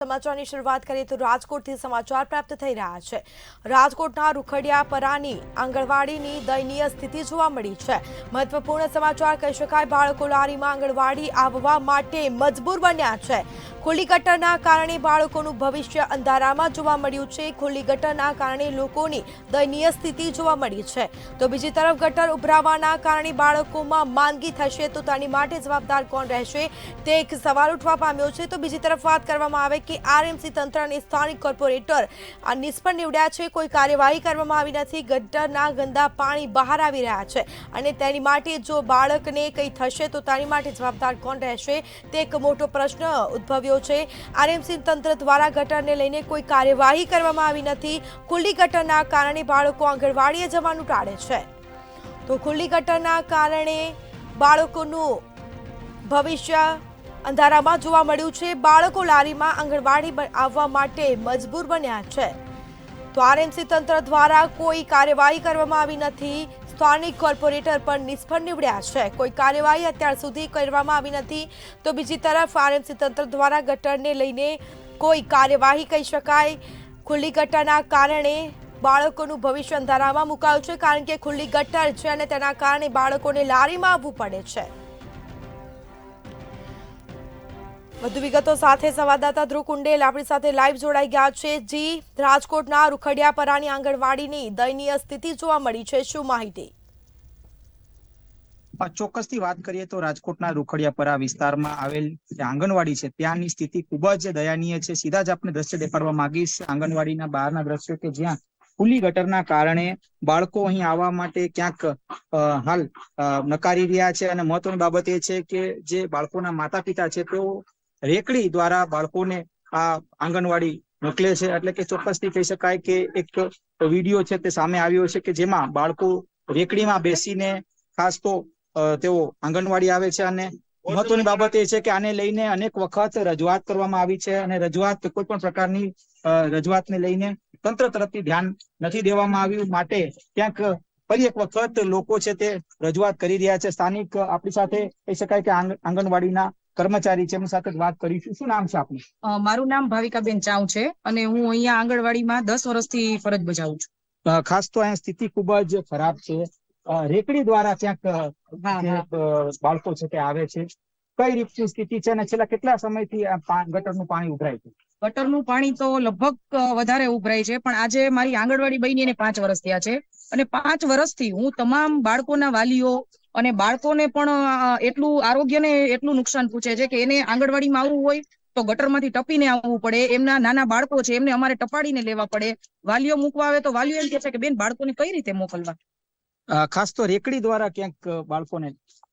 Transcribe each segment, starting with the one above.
સમાચારની શરૂઆત કરીએ તો રાજકોટથી સમાચાર પ્રાપ્ત થઈ રહ્યા છે। રાજકોટના રૂખડિયાપરાની આંગણવાડીની દયનીય સ્થિતિ જોવા મળી છે। મહત્વપૂર્ણ સમાચાર કહી શકાય। બાળકો લારીમાં આંગણવાડી આવવા માટે મજબૂર બન્યા છે। ખુલ્લી ગટરના કારણે બાળકોનું ભવિષ્ય અંધારામાં જોવા મળ્યું છે। ખુલ્લી ગટરના કારણે લોકોની દયનીય સ્થિતિ જોવા મળી છે। તો બીજી તરફ ગટર ઉભરાવાના કારણે બાળકોમાં માંદગી થશે તો તેની માટે જવાબદાર કોણ રહેશે તે એક સવાલ ઉઠવા પામ્યો છે। તો બીજી તરફ વાત કરવામાં આવે કે આરએમસી તંત્ર અને સ્થાનિક કોર્પોરેટર આ નિષ્ફળ નીવડ્યા છે। કોઈ કાર્યવાહી કરવામાં આવી નથી। ગટરના ગંદા પાણી બહાર આવી રહ્યા છે અને તેની માટે જો બાળકને કંઈ થશે તો તેની માટે જવાબદાર કોણ રહેશે તે એક મોટો પ્રશ્ન ઉદ્ભવ્યો છે। આરએમસી તંત્ર દ્વારા ગટરને લઈને કોઈ કાર્યવાહી કરવામાં આવી નથી। ખુલ્લી ગટરના કારણે બાળકો આંગણવાડીએ જવાનું ટાળે છે। તો ખુલ્લી ગટરના કારણે બાળકોનું ભવિષ્ય અંધારામાં જોવા મળ્યું છે। બાળકો લારીમાં આંગણવાડી આવવા માટે મજબૂર બન્યા છે। તો આરએમસી તંત્ર દ્વારા કોઈ કાર્યવાહી કરવામાં આવી નથી। સ્થાનિક કોર્પોરેટર પણ નિષ્ફળ નીવડ્યા છે। કોઈ કાર્યવાહી અત્યાર સુધી કરવામાં આવી નથી। તો બીજી તરફ આરએમસી તંત્ર દ્વારા ગટરને લઈને કોઈ કાર્યવાહી કહી શકાય। ખુલ્લી ગટરના કારણે બાળકોનું ભવિષ્ય અંધારામાં મુકાયું છે કારણ કે ખુલ્લી ગટર છે અને તેના કારણે બાળકોને લારીમાં આવવું પડે છે। વધુ વિગતો સાથે સંવાદદાતા ધ્રુવ કુંડેલ આપણી સાથે લાઈવ જોડાઈ ગયા છે। જી, રાજકોટના રૂખડિયાપરાની આંગણવાડીની દયનીય સ્થિતિ જોવા મળી છે, શું માહિતી? ચોક્કસથી વાત કરીએ તો રાજકોટના રૂખડિયાપરા વિસ્તારમાં આવેલ જે આંગણવાડી છે ત્યાંની સ્થિતિ ખૂબ જ દયનીય છે। સીધા જ આપણે દ્રશ્ય દેખાડવા માંગીશ આંગણવાડીના બહારના દ્રશ્યો કે જ્યાં ખુલ્લી ગટરના કારણે બાળકો અહીં આવવા માટે ક્યાંક હાલ નકારી રહ્યા છે અને મહત્વની બાબત એ છે કે જે બાળકોના માતા પિતા છે તેઓ રેકડી દ્વારા બાળકોને આ આંગણવાડી મોકલે છે। એટલે કે ચોક્કસથી કહી શકાય કે એક વિડીયો છે તે સામે આવ્યો છે કે જેમાં બાળકો રેકડીમાં બેસીને ખાસ તો તેઓ આંગણવાડી આવે છે અને મહત્વની બાબત એ છે કે આને લઈને અનેક વખત રજૂઆત કરવામાં આવી છે અને રજૂઆત કોઈ પણ પ્રકારની રજૂઆતને લઈને તંત્ર તરફથી ધ્યાન નથી દેવામાં આવ્યું। માટે ક્યાંક ફરી એક વખત લોકો છે તે રજૂઆત કરી રહ્યા છે। સ્થાનિક આપણી સાથે કહી શકાય કે આંગણવાડીના કર્મચારી છે, એમની સાથે વાત કરીશું। શું નામ છે આપનું? મારું નામ ભાવિકાબેન ચાવ છે અને હું અહીંયા આંગણવાડીમાં 10 વર્ષથી ફરજ બજાવું છું। ખાસ તો અહીંયા સ્થિતિ ખૂબ જ ખરાબ છે। રેકડી દ્વારા ક્યાંક બાળકો છે તે આવે છે। કઈ રીતની સ્થિતિ છે અને છેલ્લા કેટલા સમયથી આ ગટરનું પાણી ઉભરાય છે? ગટરનું પાણી તો લગભગ વધારે ઉભરાય છે, પણ આજે મારી આંગણવાડી બનીને 5 વર્ષ થયા છે અને 5 વર્ષથી હું તમામ બાળકોના વાલીઓ અને બાળકોને પણ એટલું આરોગ્યને એટલું નુકસાન પૂછે છે કે એને આંગણવાડીમાં આવવું હોય તો ગટરમાંથી ટપીને આવવું પડે। એમના નાના બાળકો છે એમને અમારે ટપાડીને લેવા પડે। વાલીઓ મૂકવા આવે તો વાલીઓ એમ કહે છે કે બેન બાળકોને કઈ રીતે મોકલવા? ખાસ તો રેકડી દ્વારા ક્યાંક બાળકોને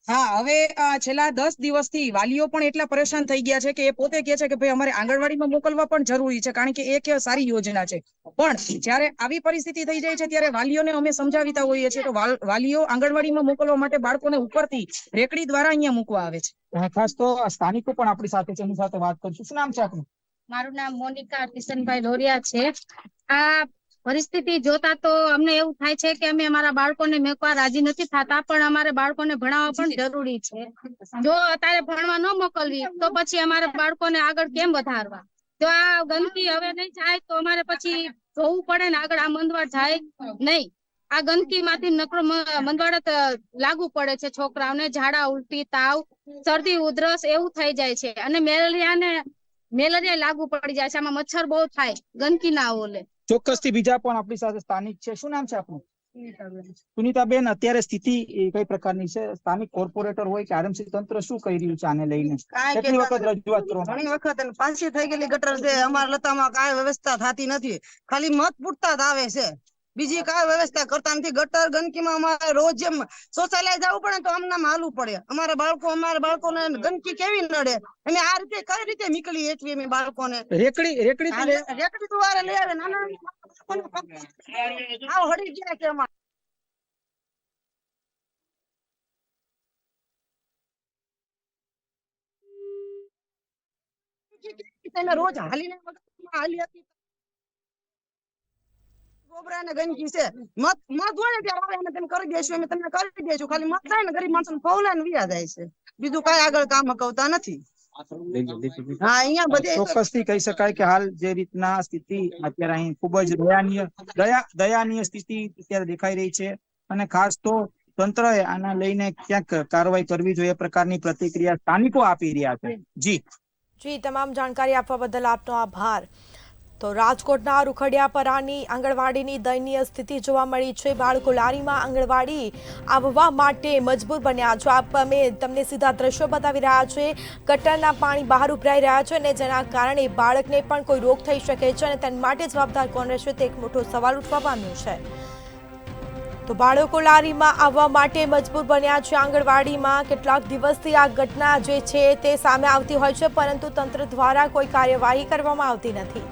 હવે છેલ્લા 10 દિવસથી વાલીઓ પણ એટલા પરેશાન થઈ ગયા છે કે એ પોતે કહે છે કે ભાઈ અમારે આંગણવાડીમાં મોકલવા પણ જરૂરી છે કારણ કે એક સારી યોજના છે। પણ જ્યારે આવી પરિસ્થિતિ થઈ જાય છે ત્યારે વાલીઓને અમે સમજાવીતા હોઈએ છીએ તો વાલીઓ આંગણવાડીમાં મોકલવા માટે બાળકોને ઉપરથી રેકડી દ્વારા અહીંયા મૂકવા આવે છે। ખાસ તો સ્થાનિકો પણ આપણી સાથે છે, એમની સાથે વાત કરીશું। શું નામ છે આપનું? મારું નામ મોનિકા કિશનભાઈ લોરિયા છે। આ પરિસ્થિતિ જોતા તો અમને એવું થાય છે કે અમે અમારા બાળકોને મેકવા રાજી નથી થતા, પણ અમારે બાળકોને ભણાવવા પણ જરૂરી છે। જો અત્યારે ભણવા ન મોકલવી તો પછી અમારે બાળકોને આગળ કેમ વધારવા? જો આ ગંદકી હવે નહીં જાય તો અમારે પછી જોવું પડે ને આગળ આ મંદવાડ જાય નહીં। આ ગંદકી માંથી નકરો મંદવાડ લાગુ પડે છે છોકરાઓને। ઝાડા ઉલટી તાવ શરદી ઉધરસ એવું થઈ જાય છે અને મેલેરિયા લાગુ પડી જાય છે। આમાં મચ્છર બહુ થાય ગંદકી ના ઓલે। ચોક્કસથી બીજા પણ આપણી સાથે સ્થાનિક છે। શું નામ છે આપનું? સુનીતાબેન, અત્યારે સ્થિતિ કઈ પ્રકારની છે? સ્થાનિક કોર્પોરેટર હોય કે આરએમસી તંત્ર શું કહી રહ્યું છે આને લઈને? કેટલી વખત રજૂઆત કરવામાં? ઘણી વખત પાછી થઈ ગયેલી ગટર છે। અમારા લતામાં કાંઈ વ્યવસ્થા થતી નથી, ખાલી મત પૂરતા જ આવે છે, બીજી કાંઈ વ્યવસ્થા કરતા નથી। ગટર ગંદકીમાં અમારે રોજ જેમ શૌચાલય જવું પડે તો આમનામ હાલવું પડે। અમારા બાળકોને ગંદકી કેવી નડે? અમે આ રીતે કઈ રીતે નીકળી એટલી અમે બાળકોને રેકડી દ્વારા લઈ આવે નાના હળી ગયા છે અમારે। રોજ હાલી હતી ગોબરા ને ગંદકી છે। મત હોય ને ત્યારે આવે તમે કરી દેશું, અમે તમને કરી દઈશું। ખાલી મત થાય ને ગરીબ માણસો ફોલા ને વ્યા જાય છે, બીજું કઈ આગળ કામ કરતા નથી। હા અહીંયા બધે ચોક્કસથી કહી શકાય કે હાલ જે રીતના સ્થિતિ અત્યારે અહીં ખૂબ જ દયાનીય સ્થિતિ અત્યારે દેખાઈ રહી છે અને ખાસ તો તંત્રએ આના લઈને ક્યાંક કાર્યવાહી કરવી જોઈએ પ્રકારની પ્રતિક્રિયા સ્થાનિકો આપી રહ્યા છે. જી, તમામ જાણકારી આપવા બદલ આપનો આભાર. તો રાજકોટના રૂખડિયાપરાની આંગણવાડીની દયનીય સ્થિતિ જોવા મળી છે. બાળકો લારીમાં આંગણવાડી આવવા માટે મજબૂર બન્યા છે. અમે તમને સીધા દ્રશ્યો બતાવી રહ્યા છે. ગટરના પાણી બહાર ઉભરાઈ રહ્યા છે અને જેના કારણે બાળકને પણ કોઈ રોગ થઈ શકે છે અને તેના માટે જવાબદાર કોણ રહેશે તે એક મોટો સવાલ ઉઠવા પામ્યો છે. તો બાળકો લારીમાં આવવા માટે મજબૂર બન્યા છે. આંગણવાડીમાં કેટલાક દિવસથી આ ઘટના જે છે તે સામે આવતી હોય છે પરંતુ તંત્ર દ્વારા કોઈ કાર્યવાહી કરવામાં આવતી નથી.